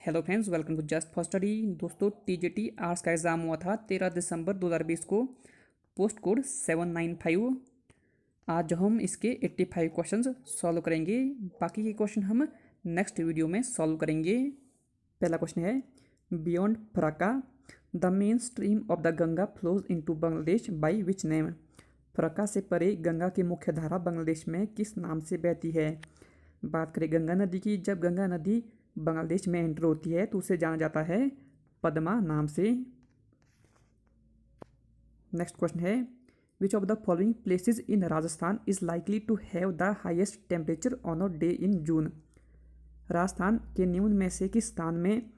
Hello friends, welcome to just for study. दोस्तों, TGT arts का exam हुआ था 13 दिसंबर 2020 को। Post code 795। आज हम इसके 85 क्वेश्चंस सॉल्व करेंगे। बाकी के क्वेश्चन हम नेक्स्ट वीडियो में सॉल्व करेंगे। पहला क्वेश्चन है, beyond Farakka the main stream of the Ganga flows into Bangladesh by which name. Farakka से परे गंगा की मुख्य धारा बांग्लादेश में किस नाम से बहती है। बात करें गंगा नदी की, जब गंगा नदी बांग्लादेश में एंटर होती है तो उसे जाना जाता है पद्मा नाम से। नेक्स्ट क्वेश्चन है, which of the following places in Rajasthan is likely to have the highest temperature on a day in June. Rajasthan के निम्न में से किस स्थान में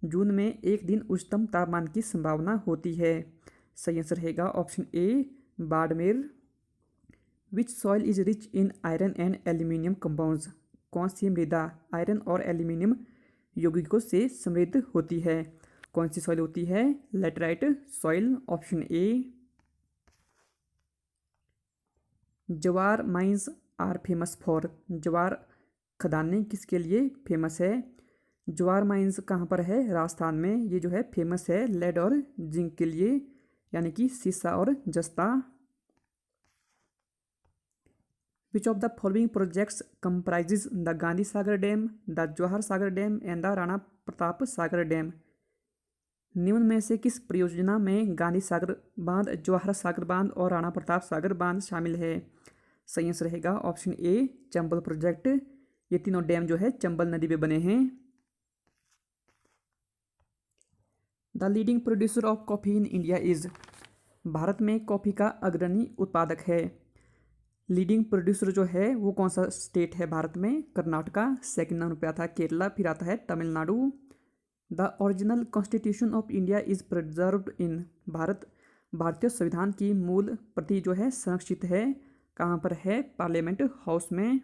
जून में एक दिन उच्चतम तापमान की संभावना होती है। सही आंसर रहेगा option A, Barmer. Which soil is rich in iron and aluminium compounds. कौन सी मृदा आयरन और एल्यूमिनियम यौगिकों से समृद्ध होती है। कौन सी सॉइल होती है, लेटराइट सॉइल, ऑप्शन ए। जवार माइंस आर फेमस फॉर। जवार खदानें किसके लिए फेमस है। जवार माइंस कहाँ पर है, राजस्थान में। ये जो है फेमस है लेड और जिंक के लिए, यानी कि सीसा और जस्ता। Which of the following projects comprises the Gandhi Sagar Dam, the Jawahar Sagar Dam and the Rana Pratap Sagar Dam? निम्न में से किस परियोजना में गांधी सागर बांध, जवाहर सागर बांध और राणा प्रताप सागर बांध शामिल है। सही आंसर रहेगा ऑप्शन ए, चंबल प्रोजेक्ट। ये तीनों डैम जो है चंबल नदी पे बने हैं। The leading producer of coffee in India is. भारत में कॉफी का अग्रणी उत्पादक है। लीडिंग प्रोड्यूसर जो है वो कौन सा स्टेट है भारत में, कर्नाटका। सेकंड नंबर पे आता है केरला, फिर आता है Tamil Nadu. The original constitution of India is preserved इन। भारतीय संविधान की मूल प्रति जो है संरक्षित है, कहाँ पर है, पार्लियामेंट हाउस में।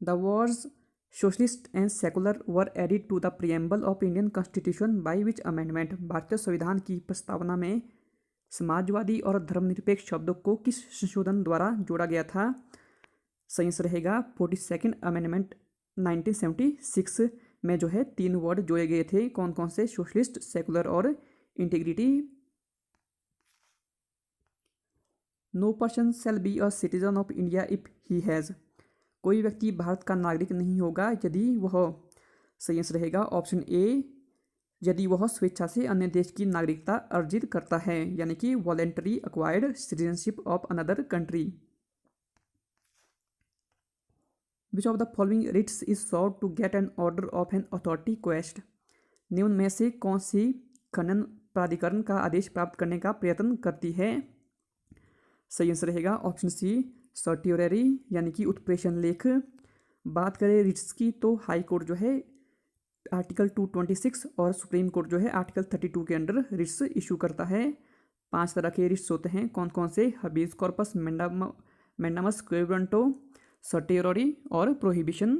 The words socialist and secular were added to the preamble of Indian constitution by which amendment. भारतीय संविधान की प्रस्तावना में समाजवादी और धर्मनिरपेक्ष शब्दों को किस संशोधन द्वारा जोड़ा गया था। सही आंसर रहेगा 42nd अमेंडमेंट 1976 में जो है 3 वर्ड जोड़े गए थे। कौन कौन से, सोशलिस्ट, सेकुलर और integrity. No person shall be a citizen of India if he has. कोई व्यक्ति भारत का नागरिक नहीं होगा यदि वह। सही आंसर रहेगा ऑप्शन ए, यदि वह स्वेच्छा से अन्य देश की नागरिकता अर्जित करता है, यानी कि voluntary acquired citizenship of another country. Which of the following writs is sought to get an order of an authority quest. निम्न में से कौन सी खनन प्राधिकरण का आदेश प्राप्त करने का प्रयत्न करती है। सही आंसर रहेगा ऑप्शन सी, सर्टियोररी, यानी कि उत्प्रेषण लेख। बात करें रिट्स की तो हाई कोर्ट जो है आर्टिकल 226 और सुप्रीम कोर्ट जो है आर्टिकल 32 के अंडर रिट्स इशू करता है। 5 तरह के रिट्स होते हैं, कौन कौन से, हबीज कॉर्पस, मैंडामस क्वेब्रेंटो, सर्टियोररी और prohibition.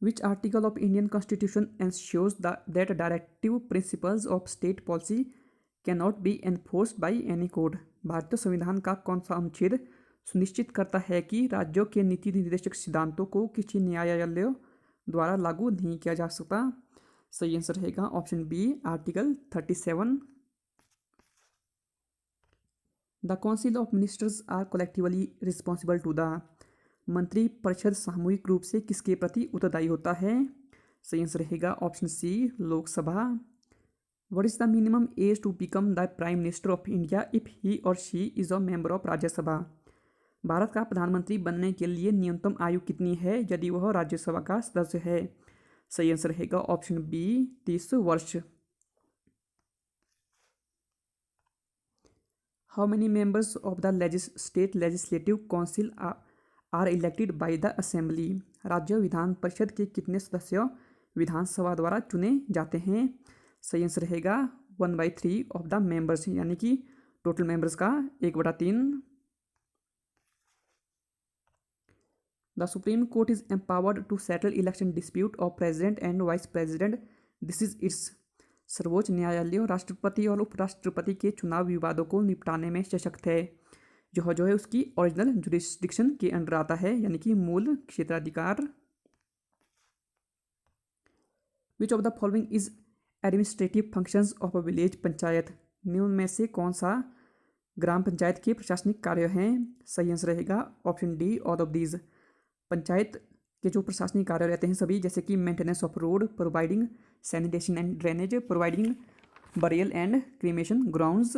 Which article of Indian constitution ensures that directive principles of state policy can not B enforced by any code. भारतीय संविधान का कौन सा अनुच्छेद सुनिश्चित करता है कि राज्यों के नीति निर्देशक सिद्धांतों को किसी न्यायालय द्वारा लागू नहीं किया जा सकता। सही आंसर रहेगा option B, article 37। The council of ministers are collectively responsible to the. मंत्री परिषद सामूहिक रूप से किसके प्रति उत्तरदायी होता है। सही आंसर रहेगा option C, Lok Sabha. What is the minimum age to become the prime minister of India if he और she is a member of Rajya Sabha. Bharat का प्रधानमंत्री बनने के लिए न्यूनतम आयु कितनी है यदि वह राज्यसभा का सदस्य है। सही आंसर रहेगा ऑप्शन बी, 30 वर्ष। How many members of the state legislative council are elected by the assembly. राज्य विधान परिषद के कितने सदस्य विधानसभा द्वारा चुने जाते हैं। सही आंसर रहेगा 1/3 ऑफ द मेंबर्स, यानी कि टोटल मेंबर्स का 1/3। The Supreme Court is empowered to settle election dispute of president and vice president. This is its। सर्वोच्च न्यायालय राष्ट्रपति और उपराष्ट्रपति के चुनाव विवादों को निपटाने में सशक्त है। जो है उसकी ओरिजिनल जुरिस्डिक्शन के अंडर आता है, यानी कि मूल क्षेत्राधिकार। विच of the following is administrative functions of a village panchayat? निम्न में से कौन सा ग्राम पंचायत के प्रशासनिक कार्य हैं? सही आंसर रहेगा option D, all of these. Panchayat के जो प्रशासनिक कार्य रहते हैं सभी, जैसे कि maintenance of road, providing sanitation and drainage, providing burial and cremation grounds.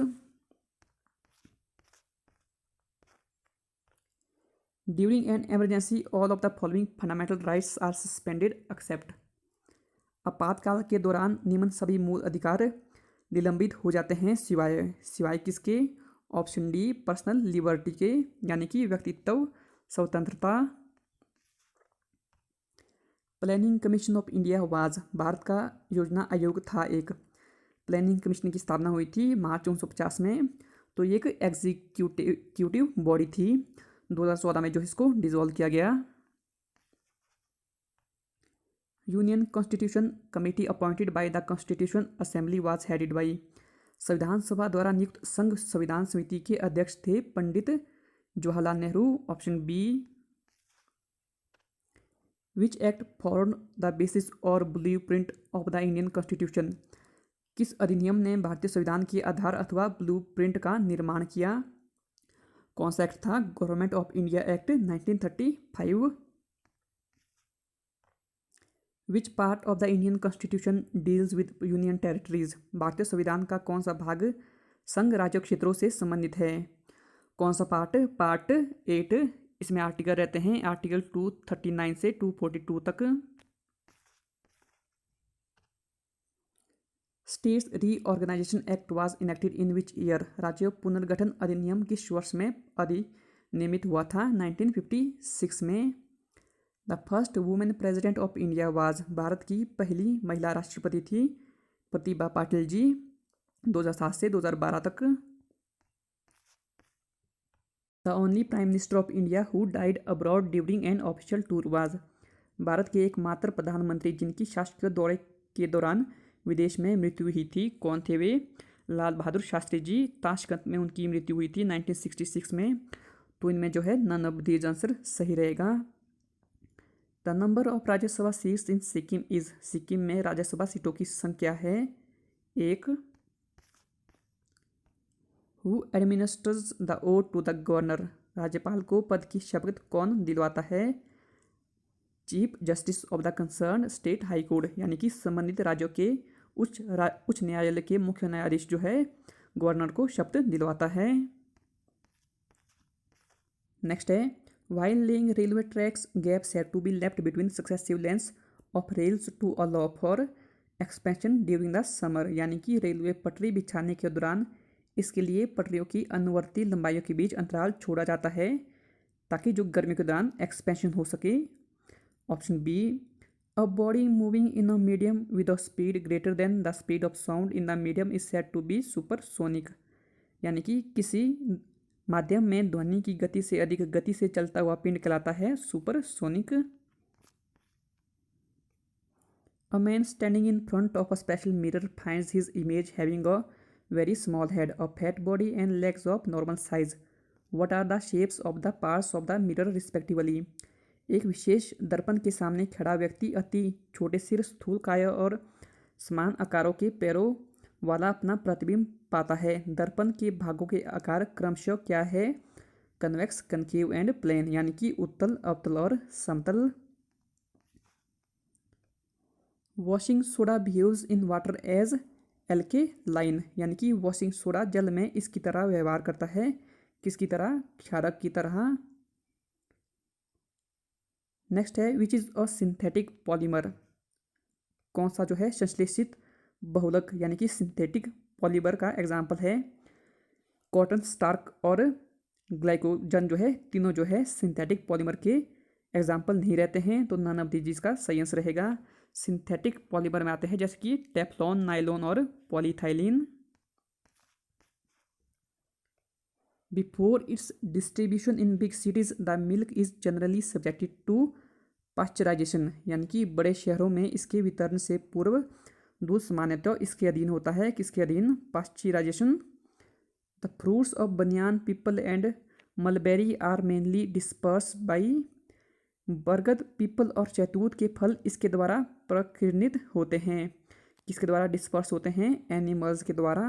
During an emergency all of the following fundamental rights are suspended except. आपातकाल के दौरान निम्न सभी मूल अधिकार निलंबित हो जाते हैं सिवाय किसके? ऑप्शन डी, पर्सनल लिबर्टी के, यानी कि व्यक्तित्व स्वतंत्रता। Planning commission of India was, Bharat का योजना आयोग था एक। प्लानिंग कमीशन की स्थापना हुई थी मार्च 1950 में। तो ये एक एग्जीक्यूटिव बॉडी थी। 2014 में जो इसको डिसॉल्व किया गया। Union constitution committee appointed by the constitution assembly was headed by, संविधान सभा द्वारा नियुक्त संघ संविधान समिति के अध्यक्ष थे Pandit Jawaharlal Nehru. Option B. Which act form the basis और blueprint of the Indian constitution? किस अधिनियम ने भारतीय संविधान के आधार अथवा ब्लू प्रिंट का निर्माण किया? कौन सा एक्ट था? Government of India act 1935। Which part of the Indian constitution deals with union territories? भारतीय संविधान का कौन सा भाग संघ राज्य क्षेत्रों से संबंधित है? कौन सा पार्ट? पार्ट 8। इसमें आर्टिकल रहते हैं आर्टिकल 239 से 242 तक। States reorganisation act was enacted in which year? राज्य पुनर्गठन अधिनियम किस वर्ष में अधिनियमित हुआ था? 1956 में। The first women president of India was, Bharat की पहली महिला राष्ट्रपति थी प्रतिभा पाटिल जी, 2007 से 2012 तक। The only prime minister of India who died abroad during an official tour was, Bharat के एकमात्र प्रधानमंत्री जिनकी शासकीय दौरे के दौरान विदेश में मृत्यु हुई थी, कौन थे वे? लाल बहादुर शास्त्री जी। ताशकंद में उनकी मृत्यु हुई थी 1966 में। तो इनमें जो है नन ऑफ दीज आंसर सही रहेगा। The number of Rajya Sabha seats in Sikkim is, Sikkim में राज्यसभा सीटों की संख्या है 1। Who administers the oath to the governor, राज्यपाल को पद की शपथ कौन दिलवाता है? Chief justice of the concern state high court, यानी कि संबंधित राज्यों के उच्च न्यायालय के मुख्य न्यायाधीश जो है गवर्नर को शपथ दिलवाता है। नेक्स्ट है, while laying railway tracks, gaps had to be left between successive lengths of rails to allow for expansion during the summer, यानी कि रेलवे पटरी बिछाने के दौरान इसके लिए पटरियों की अनुवर्ती लंबाइयों के बीच अंतराल छोड़ा जाता है ताकि जो गर्मियों के दौरान एक्सपेंशन हो सके। Option B, a body moving in a medium with a speed greater than the speed of sound in the medium is said to be supersonic, यानी कि किसी माध्यम में ध्वनि की गति से अधिक गति से चलता हुआ पिंड कहलाता है supersonic. A man standing in front of a special mirror finds his image having a very small head, a fat body and legs of normal size. What are the shapes of the parts of the mirror respectively? एक विशेष दर्पण के सामने खड़ा व्यक्ति अति छोटे सिर, स्थूल काया और समान आकारों के पैरों वाला अपना प्रतिबिंब पाता है। दर्पण के भागों के आकार क्रमशः क्या है? कन्वेक्स, कनकेव एंड प्लेन, यानी कि उत्तल, अवतल और समतल। Washing soda behaves in water as alkaline, यानी कि वॉशिंग सोडा जल में इसकी तरह व्यवहार करता है, किसकी तरह? क्षारक की तरह। नेक्स्ट है, which is a synthetic polymer, कौन सा जो है संश्लेषित बहुलक यानी कि सिंथेटिक पॉलीमर का एग्जाम्पल है? कॉटन, स्टार्क और ग्लाइकोजन जो है तीनों जो है सिंथेटिक पॉलीमर के एग्जाम्पल नहीं रहते हैं, तो नन ऑफ दीज का सही आंसर रहेगा। सिंथेटिक पॉलीमर में आते हैं जैसे कि टेफ्लॉन, नाइलॉन और polyethylene. Before its distribution in big cities the milk is generally subjected to pasteurisation, यानी कि बड़े शहरों में इसके वितरण से पूर्व दूध सामान्यतः इसके अधीन होता है, किसके अधीन? Pasteurization. The fruits of banyan, peepal and mulberry are mainly disperse by. बरगद, पीपल और शहतूत के फल इसके द्वारा प्रकीर्णित होते हैं। किसके द्वारा डिस्पर्स होते हैं? एनिमल्स के द्वारा।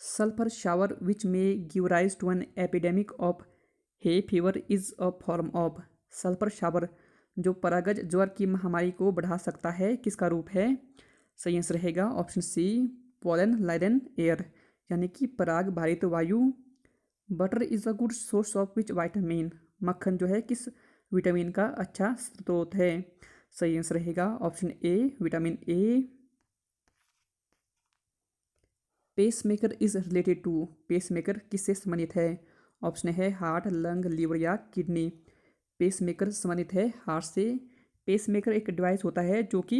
Sulphur shower which may give rise to an epidemic of hay fever is a form of. Sulphur shower जो परागज ज्वर की महामारी को बढ़ा सकता है, किसका रूप है? सही आंसर रहेगा ऑप्शन सी, पोलन लाइडन एयर, यानी कि पराग भारित वायु। Butter is a good source of which vitamin. मक्खन जो है किस विटामिन का अच्छा स्रोत है? सही आंसर रहेगा option A, vitamin A. Pacemaker is related to. Pacemaker किससे संबंधित है? ऑप्शन है हार्ट, लंग, लीवर या किडनी। पेसमेकर संबंधित है हार्ट से। पेसमेकर एक डिवाइस होता है जो कि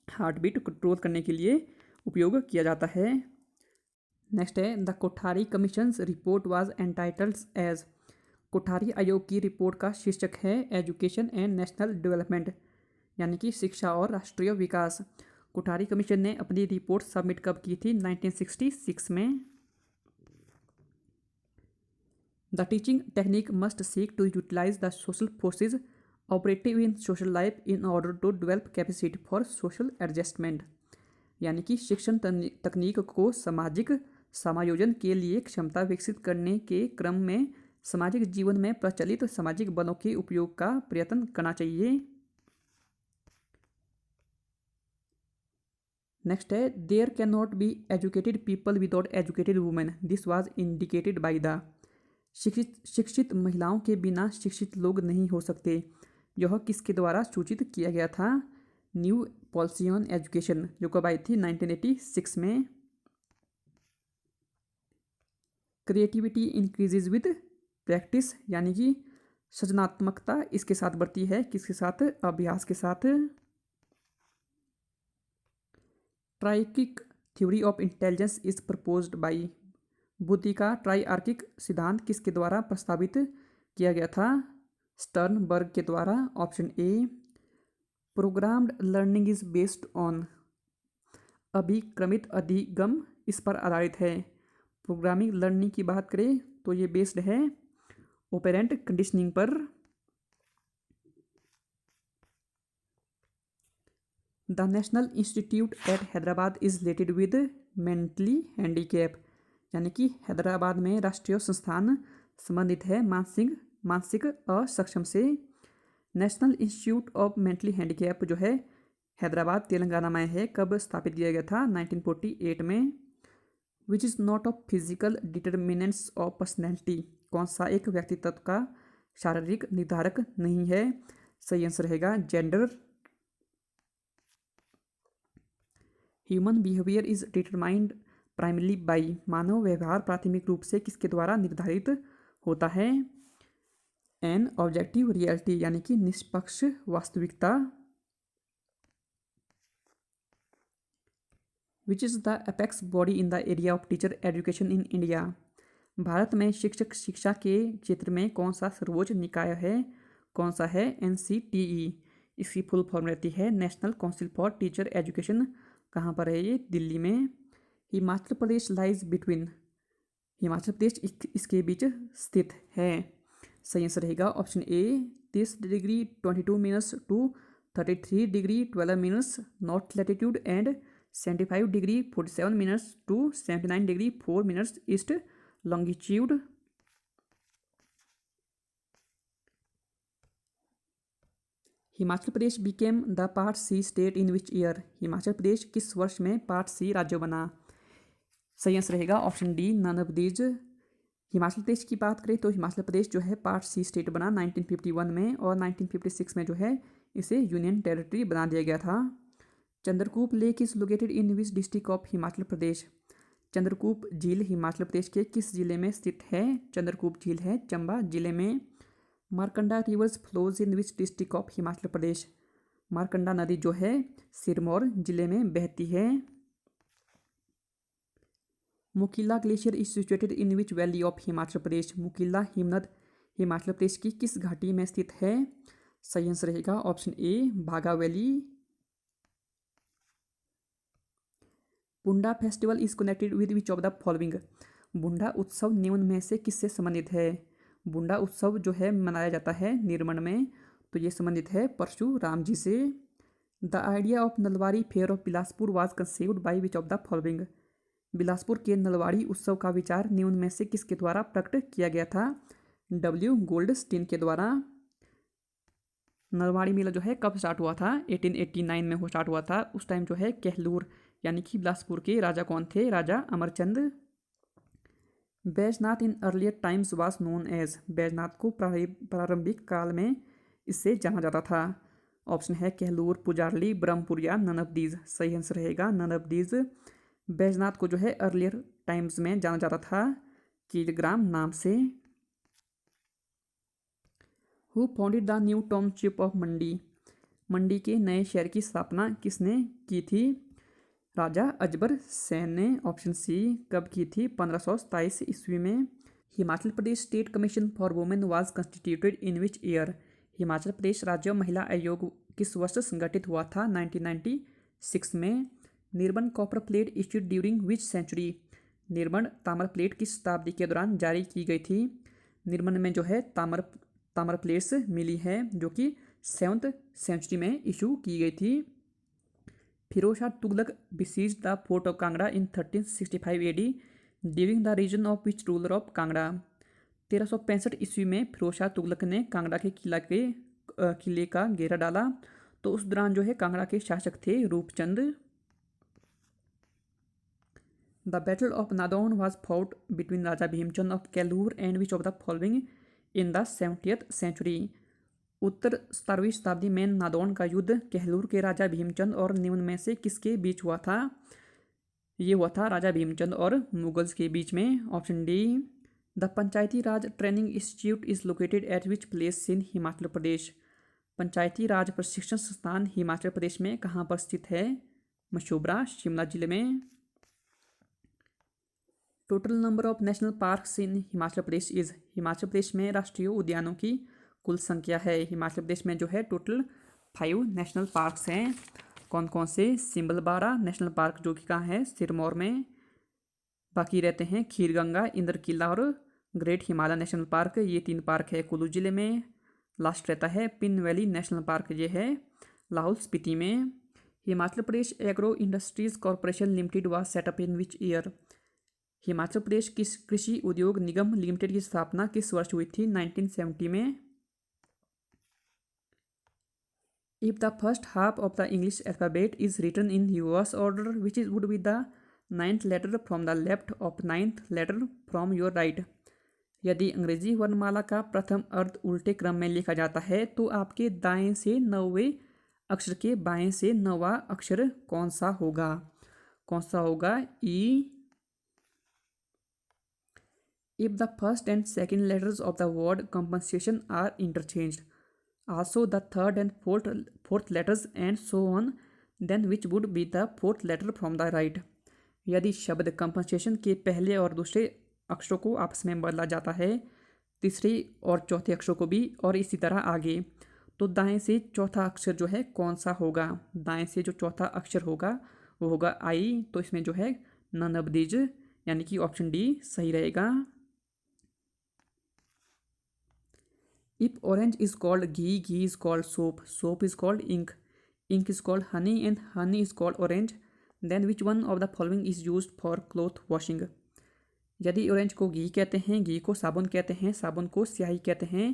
हार्ट बीट कंट्रोल करने के लिए उपयोग किया जाता है। नेक्स्ट है the Kothari commission's report was entitled as. Kothari आयोग की रिपोर्ट का शीर्षक है एजुकेशन एंड नेशनल डेवलपमेंट, यानी कि शिक्षा और राष्ट्रीय विकास। कोठारी कमीशन ने अपनी रिपोर्ट सबमिट कब की थी? 1966 में। The teaching technique must seek to utilise the social forces operative in social life in order to develop capacity for social adjustment, यानी कि शिक्षण तकनीक को सामाजिक समायोजन के लिए क्षमता विकसित करने के क्रम में सामाजिक जीवन में प्रचलित सामाजिक बलों के उपयोग का प्रयत्न करना चाहिए। नेक्स्ट है there can not be educated people without educated women, this was indicated by the. शिक्षित महिलाओं के बिना शिक्षित लोग नहीं हो सकते, यह किसके द्वारा सूचित किया गया था? न्यू पॉलिसी ऑन एजुकेशन, जो कब आई थी? 1986 में। क्रिएटिविटी इंक्रीजेज विद प्रैक्टिस, यानी कि सृजनात्मकता इसके साथ बढ़ती है, किसके साथ? अभ्यास के साथ। Triarchic theory of intelligence is proposed by. बुद्धि का ट्राइआर्किक सिद्धांत किसके द्वारा प्रस्तावित किया गया था? स्टर्नबर्ग के द्वारा। Option A. Programmed learning is based on. अभिक्रमित अधिगम इस पर आधारित है। प्रोग्रामिंग लर्निंग की बात करें तो ये बेस्ड है ऑपरेंट कंडीशनिंग पर। The national institute eight Hyderabad is related with mentally handicap, यानी कि हैदराबाद में राष्ट्रीय संस्थान संबंधित है मानसिक असक्षम से। National institute of mentally handicap जो है हैदराबाद तेलंगाना में है। कब स्थापित किया गया था? 1948 में। Which is not of physical determinants of personality, कौन सा एक व्यक्तित्व का शारीरिक निर्धारक नहीं है? सही आंसर रहेगा gender. Human behaviour is determined primarily by. मानव व्यवहार प्राथमिक रूप से किसके द्वारा निर्धारित होता है? एन ऑब्जेक्टिव रियलिटी, यानी कि निष्पक्ष वास्तविकता। Which is the apex body in the area of teacher education in India. Bharat में शिक्षक शिक्षा के क्षेत्र में कौन सा सर्वोच्च निकाय है? कौन सा है? NCTE। इसकी फुल फॉर्म रहती है national council for teacher education. कहाँ पर है ये? दिल्ली में। Himachal Pradesh lies between. हिमाचल प्रदेश इसके बीच स्थित है। सही आंसर रहेगा option A, 30 degree 22 minutes to 33 degree 12 minutes north latitude and 75 degree 47 minutes to 79 degree 4 minutes east longitude. Himachal Pradesh became the part C state in which year. Himachal Pradesh किस वर्ष में पार्ट सी राज्य बना? सही आंसर रहेगा option D, none of these. Himachal Pradesh की बात करें तो हिमाचल प्रदेश जो है पार्ट सी स्टेट बना 1951 में, और 1956 में जो है इसे यूनियन टेरिटरी बना दिया गया था। Chandrakup lake is located in which district of Himachal Pradesh. Chandrakup झील हिमाचल प्रदेश के किस जिले में स्थित है? चंद्रकूप झील है चंबा जिले में। Markanda rivers flows in which district of Himachal Pradesh. Markanda नदी जो है सिरमौर जिले में बहती है। Mukila glacier is situated in which valley of Himachal Pradesh. Mukila हिमनद हिमाचल प्रदेश की किस घाटी में स्थित है? सही आंसर रहेगा option A, Bhaga valley. Punda festival is connected with which of the following. Bunda उत्सव निम्न में से किससे संबंधित है? बुंडा उत्सव जो है मनाया जाता है निर्मण में, तो ये संबंधित है परशुराम जी से। The idea of Nalwari fair of Bilaspur was conceived by which of the following? Bilaspur के नलवाड़ी उत्सव का विचार निम्न में से किसके द्वारा प्रकट किया गया था? डब्ल्यू गोल्डस्टीन के द्वारा। नलवाड़ी मेला जो है कब स्टार्ट हुआ था? 1889 में वो स्टार्ट हुआ था। उस टाइम जो है कहलूर यानी कि बिलासपुर के राजा कौन थे? Raja Amarchand. Baijnath in earlier times was known as? Baijnath को प्रारंभिक काल में इससे जाना जाता था। ऑप्शन है कहलूर, पुजारली, ब्रह्मपुर या नन ऑफ दीज। सही आंसर रहेगा नन ऑफ दीज। बैजनाथ को जो है अर्लियर टाइम्स में जाना जाता था कीलग्राम नाम से। Who founded the new township of Mandi? Mandi के नए शहर की स्थापना किसने की थी? राजा अजबर सेन ने। Option C. कब की थी? 1527 ईस्वी में। Himachal Pradesh state commission for women was constituted in which year? Himachal Pradesh राज्य महिला आयोग किस वर्ष संगठित हुआ था? 1996 में। Nirmal copper plate issued during which century? Nirmal ताम्र प्लेट किस शताब्दी के दौरान जारी की गई थी? निर्मल में जो है ताम्र प्लेट्स मिली है जो कि 7th सेंचुरी में इशू की गई थी। Firoz Shah Tughlaq besieged the fort of Kangra in 1365 AD during the reign of which ruler of Kangra? 1365 ईस्वी में फिरोज शाह तुगलक ने कांगड़ा के किले का घेरा डाला, तो उस दौरान जो है कांगड़ा के शासक थे Rupchand. The battle of Nadaun was fought between Raja Bhimchand of Kailur and which of the following in the 70th century? उत्तर 17वीं शताब्दी में नादौन का युद्ध कहलूर के राजा भीमचंद और निम्न में से किसके बीच हुआ था? ये हुआ था राजा भीमचंद और मुगल्स के बीच में। Option D. The Panchayati Raj training institute is located at which place in Himachal Pradesh? Panchayati Raj प्रशिक्षण संस्थान हिमाचल प्रदेश में कहाँ पर स्थित है? मशोबरा, शिमला जिले में। Total number of national parks in Himachal Pradesh is? Himachal Pradesh में राष्ट्रीय उद्यानों की कुल संख्या है। हिमाचल प्रदेश में जो है टोटल 5 नेशनल पार्क्स हैं। कौन कौन से? सिम्बलबारा नेशनल पार्क जो कि कहाँ है? सिरमौर में। बाकी रहते हैं खीरगंगा, इंद्रकिला और ग्रेट हिमालय नेशनल पार्क, ये 3 पार्क है कुल्लू जिले में। लास्ट रहता है पिन वैली नेशनल पार्क, ये है लाहौल स्पीति में। Himachal Pradesh agro industries corporation limited was set up in which year? Himachal Pradesh किस कृषि उद्योग निगम लिमिटेड की स्थापना किस वर्ष हुई थी? 1970 में। If the first half of the English alphabet is written in reverse order, which would be the 9th letter from the left of 9th letter from your right? यदि अंग्रेजी वर्णमाला का प्रथम अर्ध उल्टे क्रम में लिखा जाता है तो आपके दाएं से 9वें अक्षर के बाएं से 9वां अक्षर कौन सा होगा? कौन सा होगा? ई। If the first and second letters of the word compensation are interchanged, also the third and fourth letters and so on, then which would be the fourth letter from the right? यदि शब्द compensation के पहले और दूसरे अक्षरों को आपस में बदला जाता है, तीसरे और चौथे अक्षरों को भी, और इसी तरह आगे, तो दाएं से चौथा अक्षर जो है कौन सा होगा? दाएं से जो चौथा अक्षर होगा वो होगा आई। तो इसमें जो है नन ऑफ दीज यानी कि ऑप्शन डी सही रहेगा। If orange is called ghee, ghee is called soap, soap is called ink, ink is called honey and honey is called orange, then which one of the following is used for cloth washing? यदि orange को घी कहते हैं, घी को साबुन कहते हैं, साबुन को स्याही कहते हैं,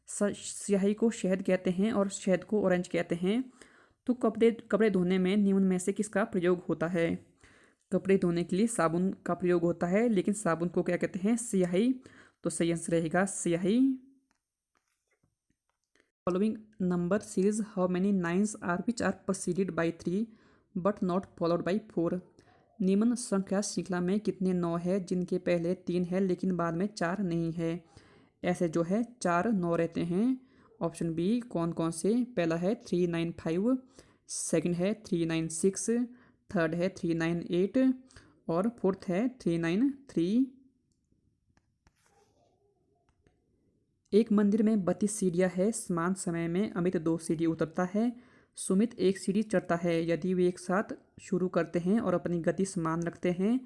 स्याही को शहद कहते हैं और शहद को ऑरेंज कहते हैं, तो कपड़े धोने में निम्न में से किसका प्रयोग होता है? कपड़े धोने के लिए साबुन का प्रयोग होता है, लेकिन साबुन को क्या कहते हैं? स्याही। तो सही आंसर रहेगा स्याही। Following number series, how many nines are which are preceded by 3 but not followed by 4? निम्न संख्या श्रृंखला में कितने 9 है जिनके पहले 3 है लेकिन बाद में 4 नहीं है? ऐसे जो है 4 9 रहते हैं। Option B. कौन कौन से? पहला है 395, सेकंड है 396, थर्ड है 398 और फोर्थ है 393। एक मंदिर में 32 सीढ़ियाँ है। समान समय में अमित 2 सीढ़ी उतरता है, सुमित 1 सीढ़ी चढ़ता है। यदि वे एक साथ शुरू करते हैं और अपनी गति समान रखते हैं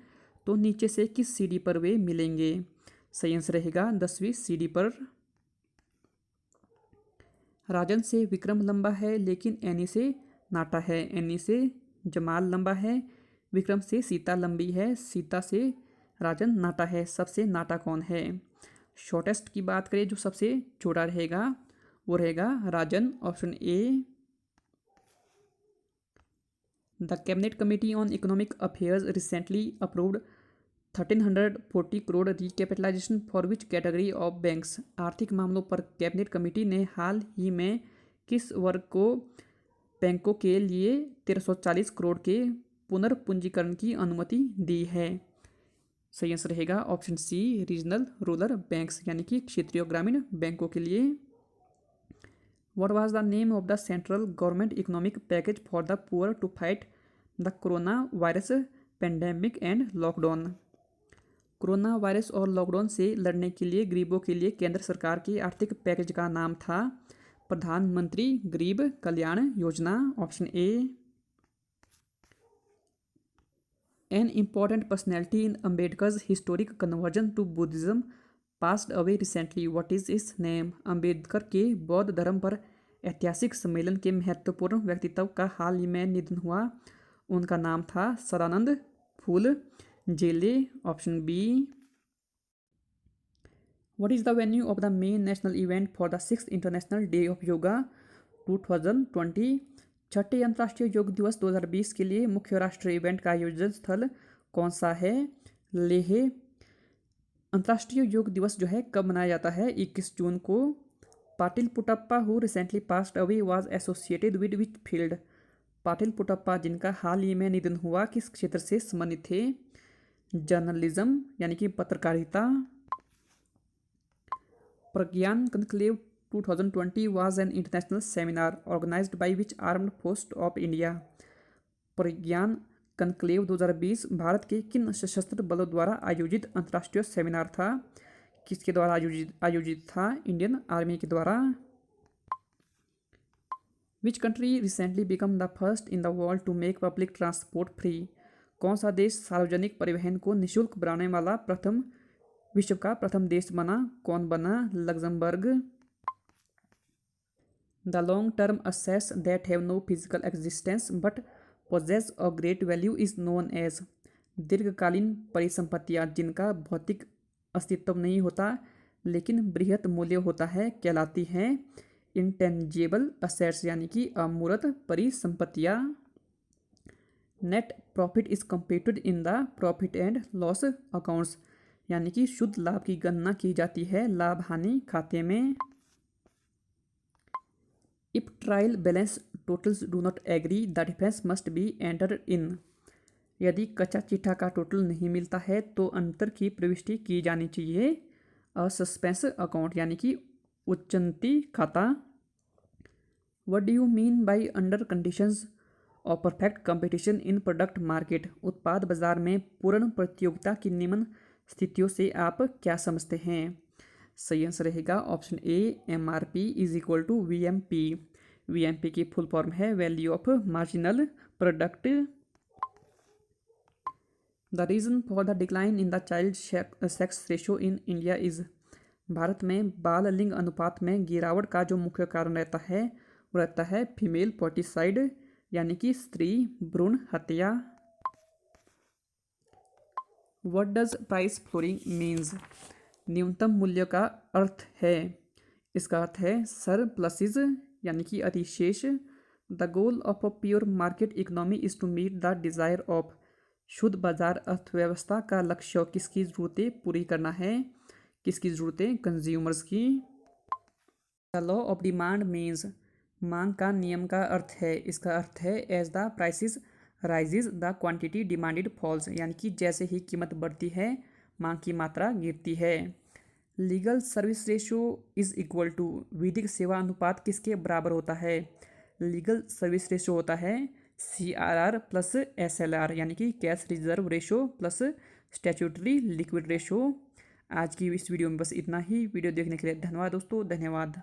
तो नीचे से किस सीढ़ी पर वे मिलेंगे? सही आंसर रहेगा 10वीं सीढ़ी पर। राजन से विक्रम लंबा है लेकिन एनी से नाटा है। एनी से जमाल लंबा है, विक्रम से सीता लंबी है, सीता से राजन नाटा है। सबसे नाटा कौन है? शॉर्टेस्ट की बात करें जो सबसे छोटा रहेगा वो रहेगा Rajan, option A. The cabinet committee on economic affairs recently approved 1340 crore recapitalisation for which category of banks. आर्थिक मामलों पर कैबिनेट कमेटी ने हाल ही में किस वर्ग को बैंकों के लिए 1340 करोड़ के पुनर्पूंजीकरण की अनुमति दी है? सही आंसर रहेगा option C, regional rural banks, यानी कि क्षेत्रीय ग्रामीण बैंकों के लिए। What was the name of the central government economic package for the poor to fight the coronavirus pandemic and lockdown? Corona virus और लॉकडाउन से लड़ने के लिए गरीबों के लिए केंद्र सरकार की आर्थिक पैकेज का नाम था प्रधानमंत्री गरीब Kalyan Yojana, option A. An important personality in Ambedkar's historic conversion to Buddhism passed away recently. What is his name? Ambedkar के बौद्ध धर्म पर ऐतिहासिक सम्मेलन के महत्वपूर्ण व्यक्तित्व का हाल ही में निधन हुआ। उनका नाम था सदानंद फूल जेले, option B. What is the venue of the main national event for the 6th International Day of Yoga 2020? छठे अंतर्राष्ट्रीय योग दिवस 2020 के लिए मुख्य राष्ट्रीय इवेंट का आयोजन स्थल कौन सा है? लेह। अंतर्राष्ट्रीय योग दिवस जो है कब मनाया जाता है? 21 जून को। Patil Puttappa who recently passed away was associated with which field? Patil Puttappa जिनका हाल ही में निधन हुआ किस क्षेत्र से संबंधित थे? जर्नलिज्म, यानी कि पत्रकारिता। प्रज्ञान conclave 2020 was an international seminar organized by which armed force of India? Pragyan conclave 2020 Bharat के किन सशस्त्र बलों द्वारा आयोजित अंतर्राष्ट्रीय सेमिनार था? किसके द्वारा आयोजित था? इंडियन आर्मी के द्वारा। Which country recently become the first in the world to make public transport free? कौन सा देश सार्वजनिक परिवहन को निःशुल्क बनाने वाला विश्व का प्रथम देश बना? कौन बना? Luxembourg. The long-term assets that have no physical existence but possess a great value is known as? दीर्घकालीन परिसंपत्तियां जिनका भौतिक अस्तित्व नहीं होता लेकिन बृहत मूल्य होता है कहलाती हैं इंटेंजिबल असेट्स, यानी कि अमूर्त परिसंपत्तियां। Net profit is computed in the profit and loss accounts, यानी कि शुद्ध लाभ की गणना की जाती है लाभ हानि खाते में। If trial balance totals do not agree, the defense must be entered in. यदि कच्चा चिट्ठा का टोटल नहीं मिलता है तो अंतर की प्रविष्टि की जानी चाहिए सस्पेंस अकाउंट, यानी कि उच्चंती खाता। What do you mean by under conditions of perfect competition in product market? उत्पाद बाजार में पूर्ण प्रतियोगिता की निम्न स्थितियों से आप क्या समझते हैं? सही आंसर रहेगा option A, MRP is equal to VMP। VMP की फुल फॉर्म है value of marginal product. The reason for the decline in the child sex ratio in India is? भारत में बाल लिंग अनुपात में गिरावट का जो मुख्य कारण रहता है वो रहता है फीमेल पोर्टिसाइड, यानी कि स्त्री भ्रूण हत्या। What does price flooring means? न्यूनतम मूल्य का अर्थ है, इसका अर्थ है सरप्लसेस, यानी कि अधिशेष। The goal of a pure market economy is to meet the desire of? शुद्ध बाजार अर्थव्यवस्था का लक्ष्य किसकी ज़रूरतें पूरी करना है? किसकी ज़रूरतें? कंज्यूमर्स की। The law of demand means? मांग का नियम का अर्थ है, इसका अर्थ है as the prices rises the quantity demanded falls, यानी कि जैसे ही कीमत बढ़ती है मांग की मात्रा गिरती है। Legal service ratio is equal to? विधिक सेवा अनुपात किसके बराबर होता है? लीगल सर्विस रेशियो होता है CRR प्लस SLR, यानी कि cash reserve ratio plus statutory liquid ratio. आज की इस वीडियो में बस इतना ही। वीडियो देखने के लिए धन्यवाद दोस्तों, धन्यवाद।